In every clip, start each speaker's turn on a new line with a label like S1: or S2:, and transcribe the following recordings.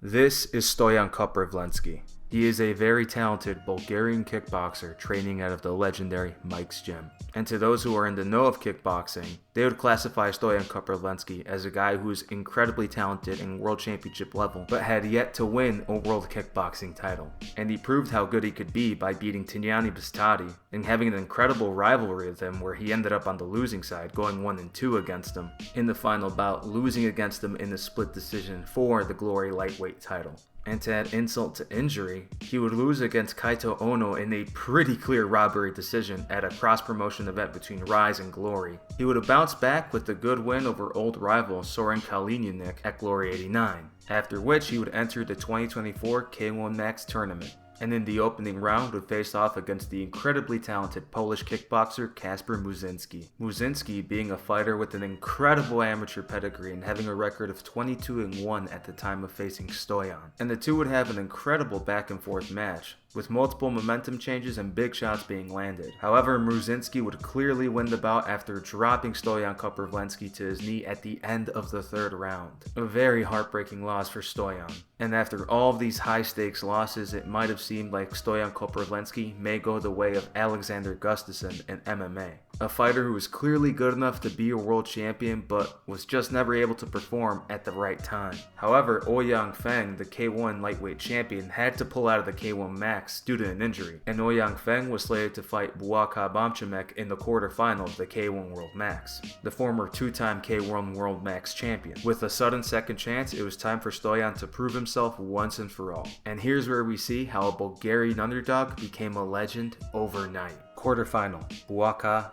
S1: This is Stoyan Koprivlenski. He is a very talented Bulgarian kickboxer training out of the legendary Mike's Gym. And to those who are in the know of kickboxing, they would classify Stoyan Koprivlenski as a guy who is incredibly talented in world championship level, but had yet to win a world kickboxing title. And he proved how good he could be by beating Tyjani Byztati and having an incredible rivalry with him where he ended up on the losing side, going 1-2 against him in the final bout, losing against him in a split decision for the Glory lightweight title. And to add insult to injury, he would lose against Kaito Ono in a pretty clear robbery decision at a cross-promotion event between Rise and Glory. He would have bounced back with a good win over old rival Soren Kaliniuk at Glory 89, after which he would enter the 2024 K1 Max tournament. And in the opening round would face off against the incredibly talented Polish kickboxer Kacper Muszynski. Muszynski being a fighter with an incredible amateur pedigree and having a record of 22-1 at the time of facing Stoyan. And the two would have an incredible back and forth match, with multiple momentum changes and big shots being landed. However, Muszynski would clearly win the bout after dropping Stoyan Koprivlenski to his knee at the end of the third round. A very heartbreaking loss for Stoyan. And after all of these high stakes losses, it might have seemed like Stoyan Koprivlenski may go the way of Alexander Gustafsson in MMA. A fighter who was clearly good enough to be a world champion but was just never able to perform at the right time. However, Ouyang Feng, the K1 lightweight champion, had to pull out of the K1 Max due to an injury, and Ouyang Feng was slated to fight Buakaw in the quarterfinal of the K1 World Max, the former two-time K1 World Max champion. With a sudden second chance, it was time for Stoyan to prove himself once and for all. And here's where we see how a Bulgarian underdog became a legend overnight. Quarterfinal, Buakaw.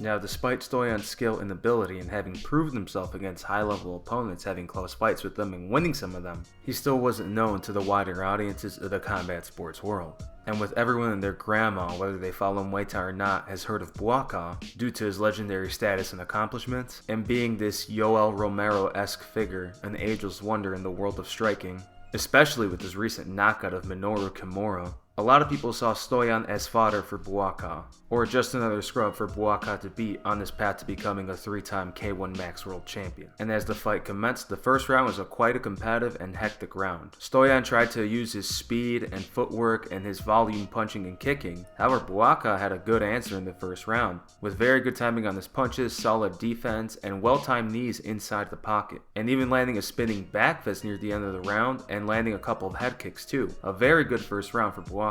S1: Now, despite Stoyan's skill and ability and having proven himself against high-level opponents, having close fights with them and winning some of them, he still wasn't known to the wider audiences of the combat sports world. And with everyone and their grandma, whether they follow Muay Thai or not, has heard of Buakaw due to his legendary status and accomplishments, and being this Yoel Romero-esque figure, an ageless wonder in the world of striking, especially with his recent knockout of Minoru Kimura. A lot of people saw Stoyan as fodder for Buakaw, or just another scrub for Buakaw to beat on his path to becoming a three-time K1 Max World Champion. And as the fight commenced, the first round was quite a competitive and hectic round. Stoyan tried to use his speed and footwork and his volume punching and kicking. However, Buakaw had a good answer in the first round, with very good timing on his punches, solid defense, and well-timed knees inside the pocket, and even landing a spinning back fist near the end of the round and landing a couple of head kicks too. A very good first round for Buakaw.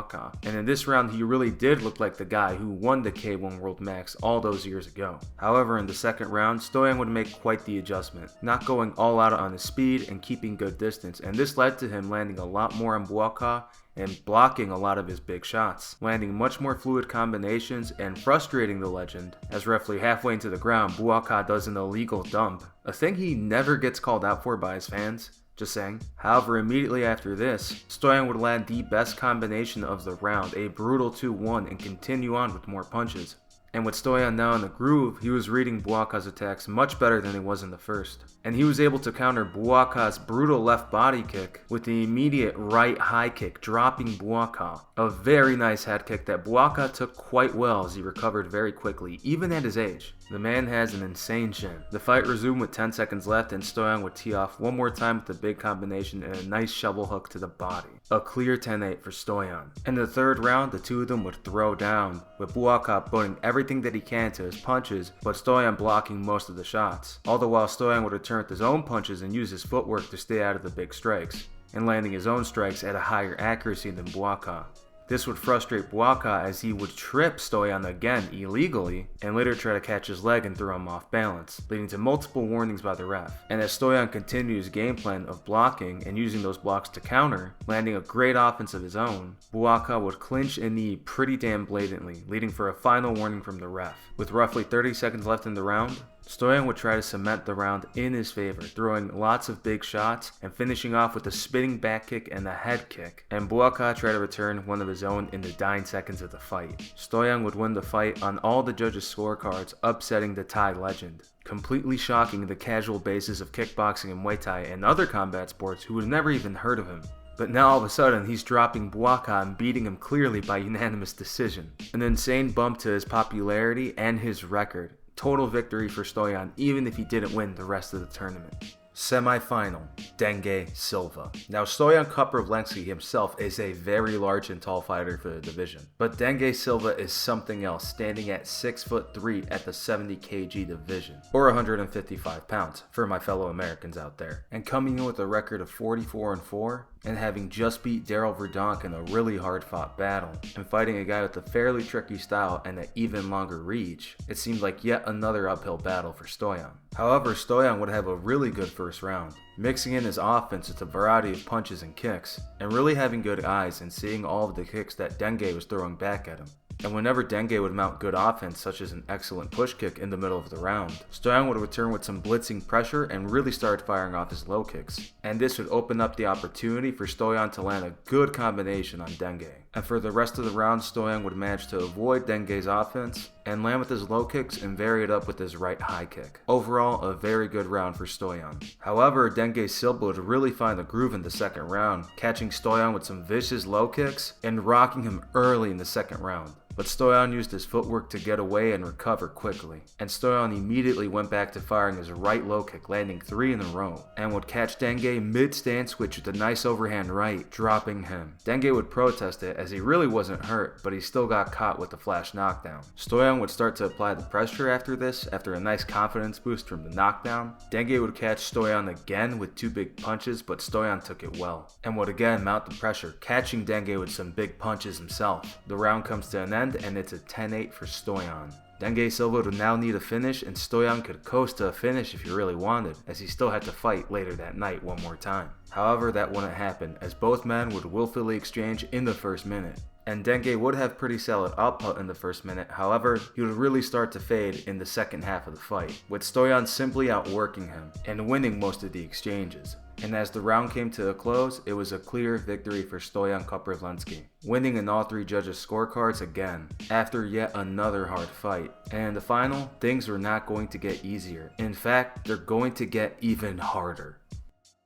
S1: And in this round, he really did look like the guy who won the K1 World Max all those years ago. However, in the second round, Stoyan would make quite the adjustment, not going all out on his speed and keeping good distance, and this led to him landing a lot more on Buakaw and blocking a lot of his big shots, landing much more fluid combinations and frustrating the legend, as roughly halfway into the ground, Buakaw does an illegal dump, a thing he never gets called out for by his fans. Just saying. However, immediately after this, Stoyan would land the best combination of the round, a brutal 2-1, and continue on with more punches. And with Stoyan now in the groove, he was reading Buakaw's attacks much better than he was in the first. And he was able to counter Buakaw's brutal left body kick with the immediate right high kick, dropping Buakaw. A very nice head kick that Buakaw took quite well as he recovered very quickly, even at his age. The man has an insane chin. The fight resumed with 10 seconds left and Stoyan would tee off one more time with a big combination and a nice shovel hook to the body. A clear 10-8 for Stoyan. In the third round, the two of them would throw down, with Buakaw putting everything that he can to his punches, but Stoyan blocking most of the shots. All the while Stoyan would return with his own punches and use his footwork to stay out of the big strikes, and landing his own strikes at a higher accuracy than Buakaw. This would frustrate Buakaw as he would trip Stoyan again illegally and later try to catch his leg and throw him off balance, leading to multiple warnings by the ref. And as Stoyan continued his game plan of blocking and using those blocks to counter, landing a great offense of his own, Buakaw would clinch a knee pretty damn blatantly, leading for a final warning from the ref. With roughly 30 seconds left in the round, Stoyan would try to cement the round in his favor, throwing lots of big shots and finishing off with a spinning back kick and a head kick, and Buakaw tried to return one of his own in the dying seconds of the fight. Stoyan would win the fight on all the judges' scorecards, upsetting the Thai legend, completely shocking the casual bases of kickboxing and Muay Thai and other combat sports who had never even heard of him. But now all of a sudden he's dropping Buakaw and beating him clearly by unanimous decision. An insane bump to his popularity and his record. Total victory for Stoyan, even if he didn't win the rest of the tournament. Semi-final, Dengue Silva. Now Stoyan Koprivlenski himself is a very large and tall fighter for the division, but Dengue Silva is something else, standing at 6'3" at the 70 kg division, or 155 pounds for my fellow Americans out there, and coming in with a record of 44-4, and having just beat Daryl Verdonk in a really hard fought battle, and fighting a guy with a fairly tricky style and an even longer reach, it seemed like yet another uphill battle for Stoyan. However, Stoyan would have a really good first round, mixing in his offense with a variety of punches and kicks, and really having good eyes and seeing all of the kicks that Dengue was throwing back at him. And whenever Dengue would mount good offense, such as an excellent push kick in the middle of the round, Stoyan would return with some blitzing pressure and really start firing off his low kicks. And this would open up the opportunity for Stoyan to land a good combination on Dengue. And for the rest of the round, Stoyan would manage to avoid Dengue's offense and land with his low kicks and vary it up with his right high kick. Overall, a very good round for Stoyan. However, Dengue Silva would really find the groove in the second round, catching Stoyan with some vicious low kicks and rocking him early in the second round. But Stoyan used his footwork to get away and recover quickly, and Stoyan immediately went back to firing his right low kick, landing 3 in a row, and would catch Dengue mid-stand switch with a nice overhand right, dropping him. Dengue would protest it as he really wasn't hurt, but he still got caught with the flash knockdown. Stoyan would start to apply the pressure after this, after a nice confidence boost from the knockdown. Dengue would catch Stoyan again with 2 big punches, but Stoyan took it well, and would again mount the pressure, catching Dengue with some big punches himself. The round comes to an end, and it's a 10-8 for Stoyan. Dengue Silva would now need a finish, and Stoyan could coast to a finish if he really wanted, as he still had to fight later that night one more time. However, that wouldn't happen, as both men would willfully exchange in the first minute. And Dengue would have pretty solid output in the first minute, however, he would really start to fade in the second half of the fight, with Stoyan simply outworking him, and winning most of the exchanges. And as the round came to a close, it was a clear victory for Stoyan Koprivlenski, winning in all 3 judges' scorecards again, after yet another hard fight. And in the final, things were not going to get easier. In fact, they're going to get even harder.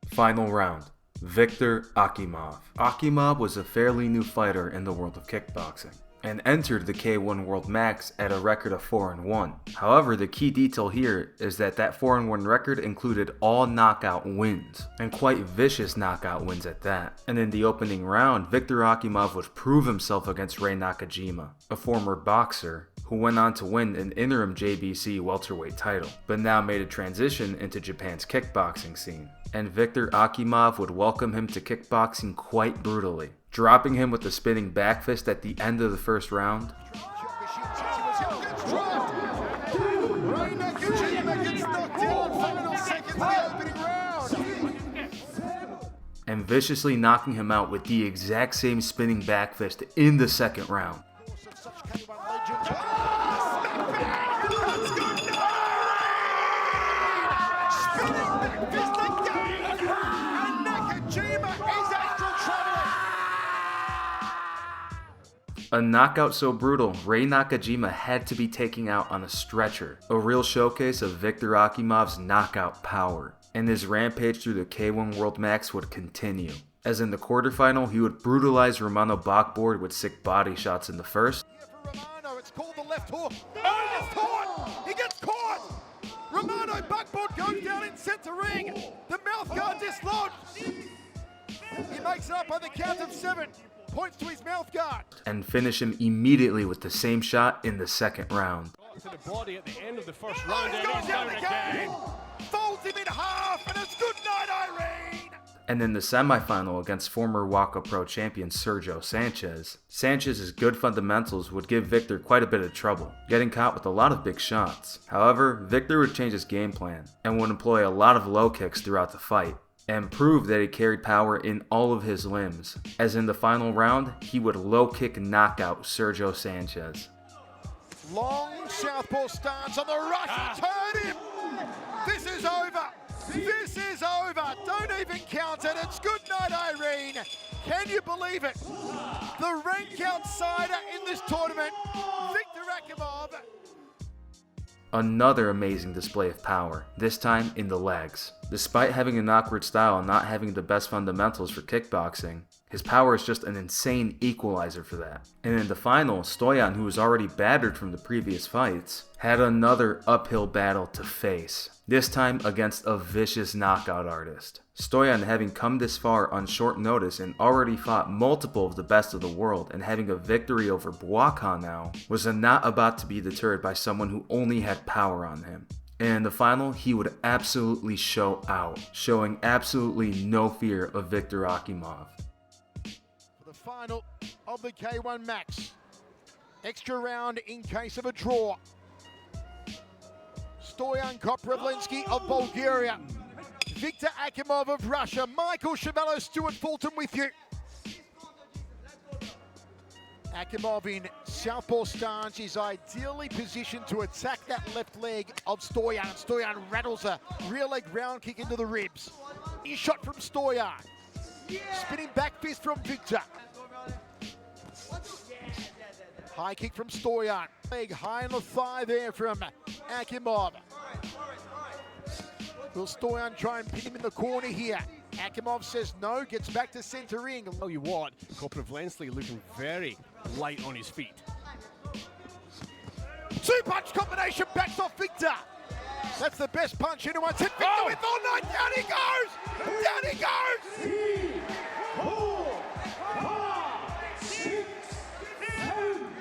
S1: Final round. Viktor Akimov. Akimov was a fairly new fighter in the world of kickboxing, and entered the K1 World Max at a record of 4-1. However, the key detail here is that 4-1 record included all knockout wins, and quite vicious knockout wins at that. And in the opening round, Viktor Akimov would prove himself against Rei Nakajima, a former boxer who went on to win an interim JBC welterweight title, but now made a transition into Japan's kickboxing scene. And Viktor Akimov would welcome him to kickboxing quite brutally, dropping him with a spinning back fist at the end of the first round, and viciously knocking him out with the exact same spinning back fist in the second round. A knockout so brutal, Rei Nakajima had to be taken out on a stretcher, a real showcase of Viktor Akimov's knockout power. And his rampage through the K1 World Max would continue, as in the quarterfinal he would brutalize Romano Bakboard with sick body shots in the first.
S2: Romano, it's called the left hook. Oh, he gets caught! He gets caught! Romano Bakboard goes down in center ring. The mouth guard dislodged. He makes it up on the count of 7. Points to his mouth guard.
S1: And finish him immediately with the same shot in the second round.
S3: To the body at the end of the first round.
S2: He's gone down again. Folds him in half, and it's good night, Irene.
S1: And in the semifinal against former Buakaw Pro champion Sergio Sanchez, Sanchez's good fundamentals would give Viktor quite a bit of trouble, getting caught with a lot of big shots. However, Viktor would change his game plan, and would employ a lot of low kicks throughout the fight, and prove that he carried power in all of his limbs, as in the final round, he would low kick knockout Sergio Sanchez.
S2: Long southpaw stance on the rush, turn him! This is over! This is over! Don't even count it, it's good night, Irene! Can you believe it? The rank outsider in this tournament, Viktor Akimov.
S1: Another amazing display of power, this time in the legs. Despite having an awkward style and not having the best fundamentals for kickboxing, his power is just an insane equalizer for that. And in the final, Stoyan, who was already battered from the previous fights, had another uphill battle to face, this time against a vicious knockout artist. Stoyan, having come this far on short notice and already fought multiple of the best of the world and having a victory over Buakaw now, was not about to be deterred by someone who only had power on him. And in the final, he would absolutely show out, showing absolutely no fear of Viktor Akimov.
S2: For the final of the K1 Max, extra round in case of a draw. Stoyan Koprivlenski of Bulgaria, Viktor Akimov of Russia, Michael Chavello, Stuart Fulton with you. Akimov in southpaw stance is ideally positioned to attack that left leg of Stoyan. Stoyan rattles a rear leg round kick into the ribs. He's shot from Stoyan. Spinning back fist from Viktor. High kick from Stoyan. Leg high on the thigh there from Akimov. Will Stoyan try and pin him in the corner here? Akimov says no, gets back to center ring.
S3: Tell you what, Koprivlenski looking very light on his feet.
S2: Two-punch combination backs off Viktor. That's the best punch anyone's hit. Viktor with all night. Down he goes. Down he goes.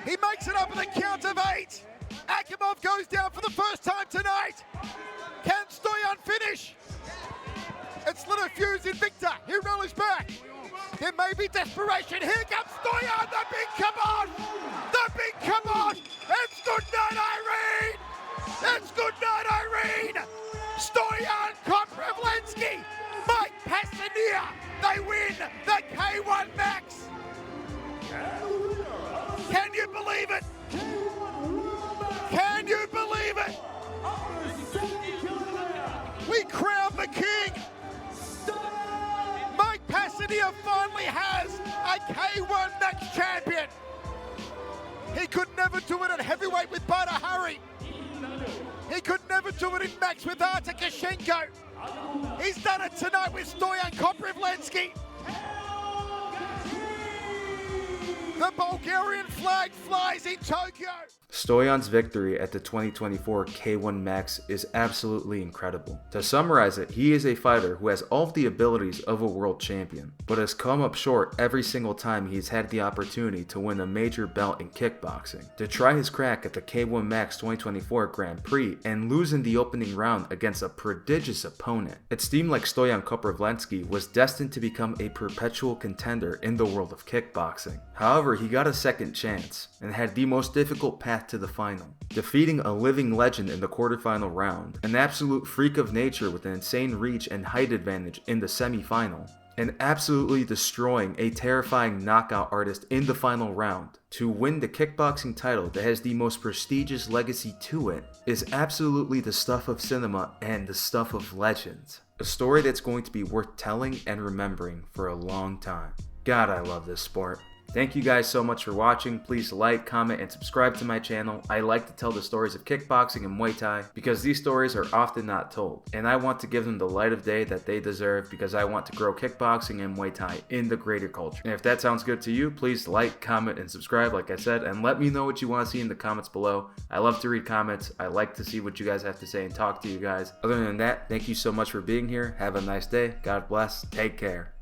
S2: He makes it up at the count of 8. Akimov goes down for the first time tonight. Can Stoyan finish? It's lit a fuse in Viktor. He rolls back. There may be desperation. Here comes Stoyan. The big come on. The big come on. It's good night, Irene. It's good night, Irene. Stoyan Koprivlenski, Mike Pasania. They win the K1 Max. Can you believe it? Can you believe it? We crown the king. Mike Pasania finally has a K1 Max champion. He could never do it at heavyweight with Buakaw. He could never do it in Max with Artakashenko. He's done it tonight with Stoyan Koprivlenski. The Bulgarian flag flies in Tokyo.
S1: Stoyan's victory at the 2024 K1 Max is absolutely incredible. To summarize it, he is a fighter who has all of the abilities of a world champion, but has come up short every single time he's had the opportunity to win a major belt in kickboxing. To try his crack at the K1 Max 2024 Grand Prix and lose in the opening round against a prodigious opponent, it seemed like Stoyan Koprivlenski was destined to become a perpetual contender in the world of kickboxing. However, he got a second chance and had the most difficult path to the final, defeating a living legend in the quarterfinal round, an absolute freak of nature with an insane reach and height advantage in the semi-final, and absolutely destroying a terrifying knockout artist in the final round. To win the kickboxing title that has the most prestigious legacy to it is absolutely the stuff of cinema and the stuff of legends. A story that's going to be worth telling and remembering for a long time. God, I love this sport. Thank you guys so much for watching. Please like, comment, and subscribe to my channel. I like to tell the stories of kickboxing and Muay Thai because these stories are often not told, and I want to give them the light of day that they deserve because I want to grow kickboxing and Muay Thai in the greater culture. And if that sounds good to you, please like, comment, and subscribe like I said, and let me know what you want to see in the comments below. I love to read comments. I like to see what you guys have to say and talk to you guys. Other than that, thank you so much for being here. Have a nice day. God bless. Take care.